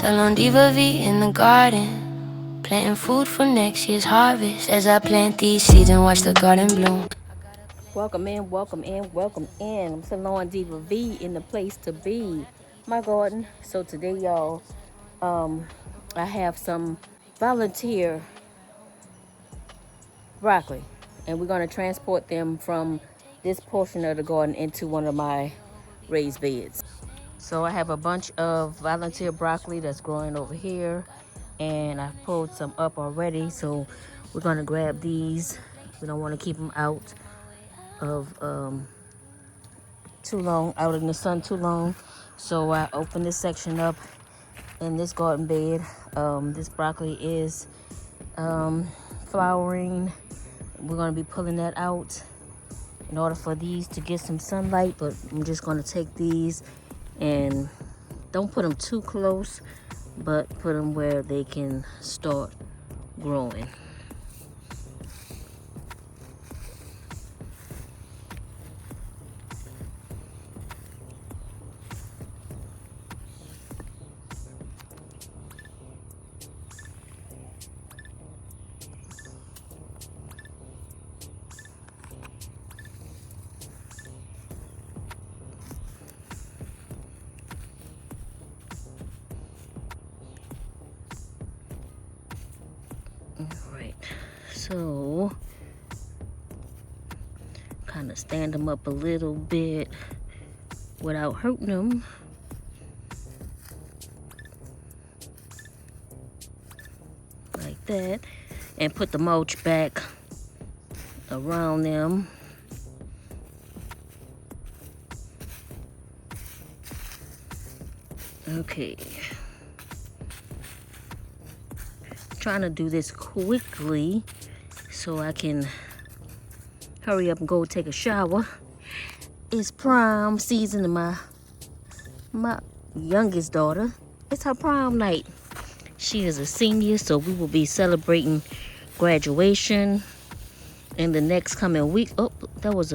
Alone Diva V in the garden, planting food for next year's harvest. As I plant these seeds and watch the garden bloom. Welcome in, welcome in, welcome in. I'm Salon Diva V in the place to be, my garden. So today, y'all, I have some volunteer broccoli, and we're gonna transport them from this portion of the garden into one of my raised beds. So I have a bunch of volunteer broccoli that's growing over here, and I've pulled some up already. So we're gonna grab these. We don't want to keep them out of too long, out in the sun too long. So I opened this section up in this garden bed. This broccoli is flowering. We're gonna be pulling that out in order for these to get some sunlight, but I'm just gonna take these and don't put them too close, but put them where they can start growing. Alright, so kind of stand them up a little bit without hurting them. Like that. And put the mulch back around them. Okay. Trying to do this quickly so I can hurry up and go take a shower. It's prom season and my youngest daughter, it's her prom night. She is a senior, so we will be celebrating graduation in the next coming week. Oh, that was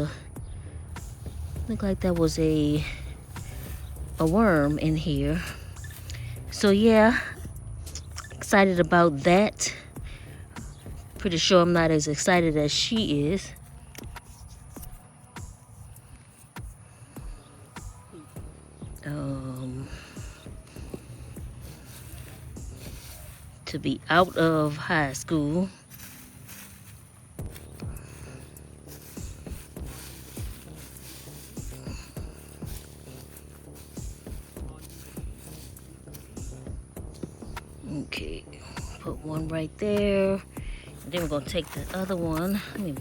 looked like that was a worm in here. So yeah, excited about that. Pretty sure I'm not as excited as she is. To be out of high school. Okay, put one right there. And then we're gonna take the other one and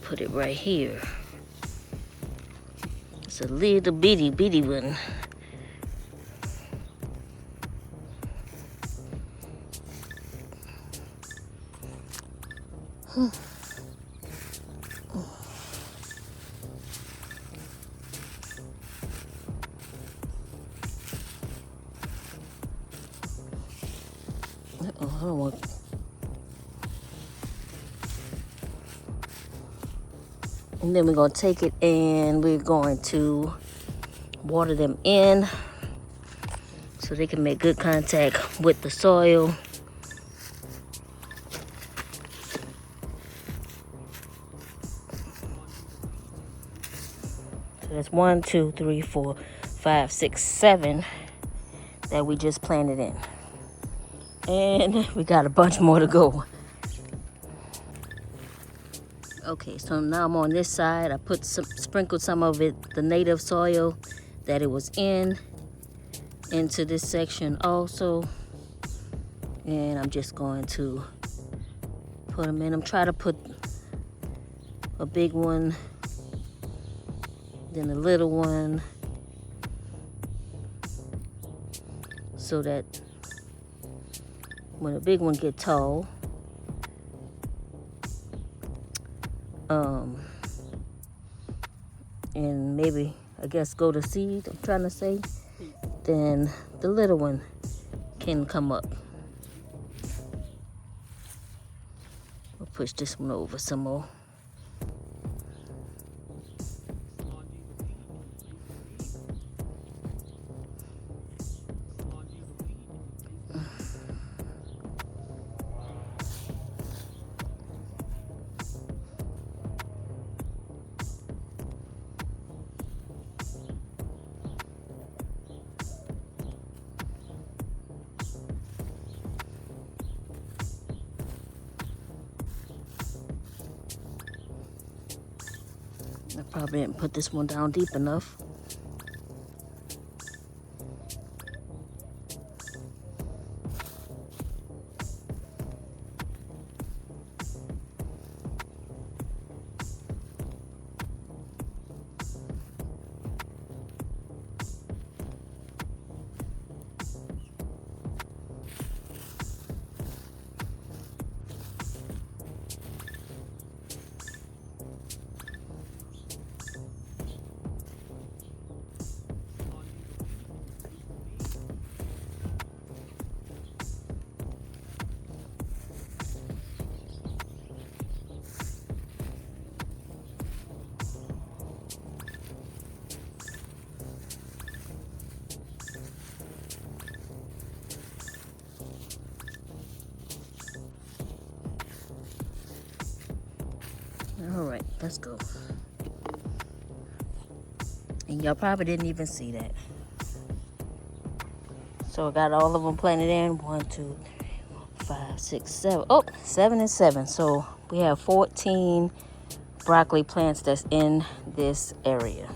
put it right here. It's a little bitty one. I don't want. And then we're going to take it and we're going to water them in so they can make good contact with the soil. So that's 1, 2, 3, 4, 5, 6, 7 that we just planted in. And we got a bunch more to go. Okay, so now I'm on this side. I sprinkled some of it, the native soil that it was in, into this section also. And I'm just going to put them in. I'm trying to put a big one, then a little one, so that when a big one get tall, and maybe, I guess, go to seed, I'm trying to say, then the little one can come up. We'll push this one over some more. I probably didn't put this one down deep enough. All right, let's go. And y'all probably didn't even see that. So I got all of them planted in. 1, 2, 3, 5, 6, 7. Oh, 7 and 7. So we have 14 broccoli plants that's in this area.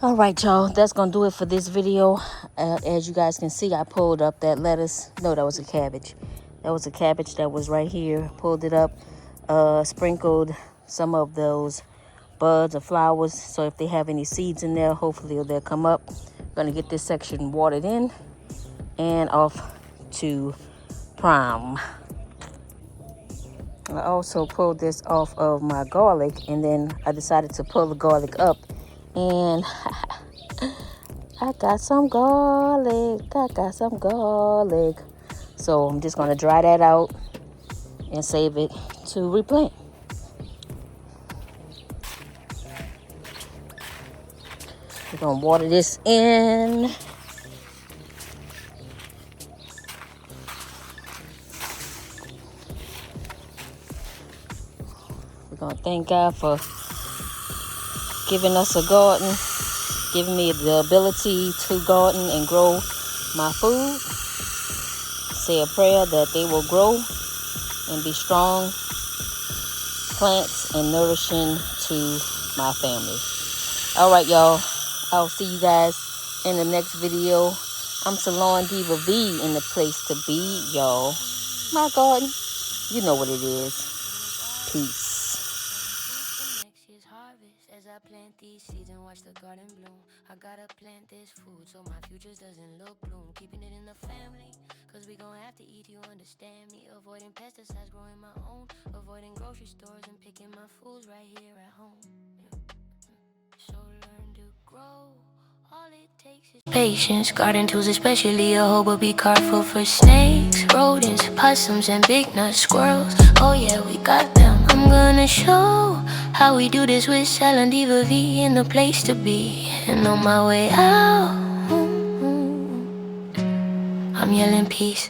All right, y'all, that's gonna do it for this video. As you guys can see, I pulled up that lettuce. No, that was a cabbage. That was a cabbage that was right here. Pulled it up, sprinkled some of those buds or flowers, so if they have any seeds in there, hopefully they'll come up. Gonna get this section watered in and off to Prom. I also pulled this off of my garlic, and then I decided to pull the garlic up, and I got some garlic. So I'm just gonna dry that out and save it to replant. We're gonna water this in. We're gonna thank God for giving us a garden, giving me the ability to garden and grow my food. Say a prayer that they will grow and be strong plants and nourishing to my family. All right, y'all. I'll see you guys in the next video. I'm Salon Diva V in the place to be, y'all. My garden. You know what it is. Peace. As I plant these seeds and watch the garden bloom, I gotta plant this food so my futures doesn't look bloom. Keeping it in the family, cause we gon' have to eat, you understand me. Avoiding pesticides, growing my own. Avoiding grocery stores and picking my foods right here at home. So learn to grow. All it takes is patience. Garden tools especially a hoe, but be careful for snakes, rodents, possums, and big nut squirrels. Oh yeah, we got them. I'm gonna show how we do this with Salon Diva V in the place to be. And on my way out, I'm yelling peace.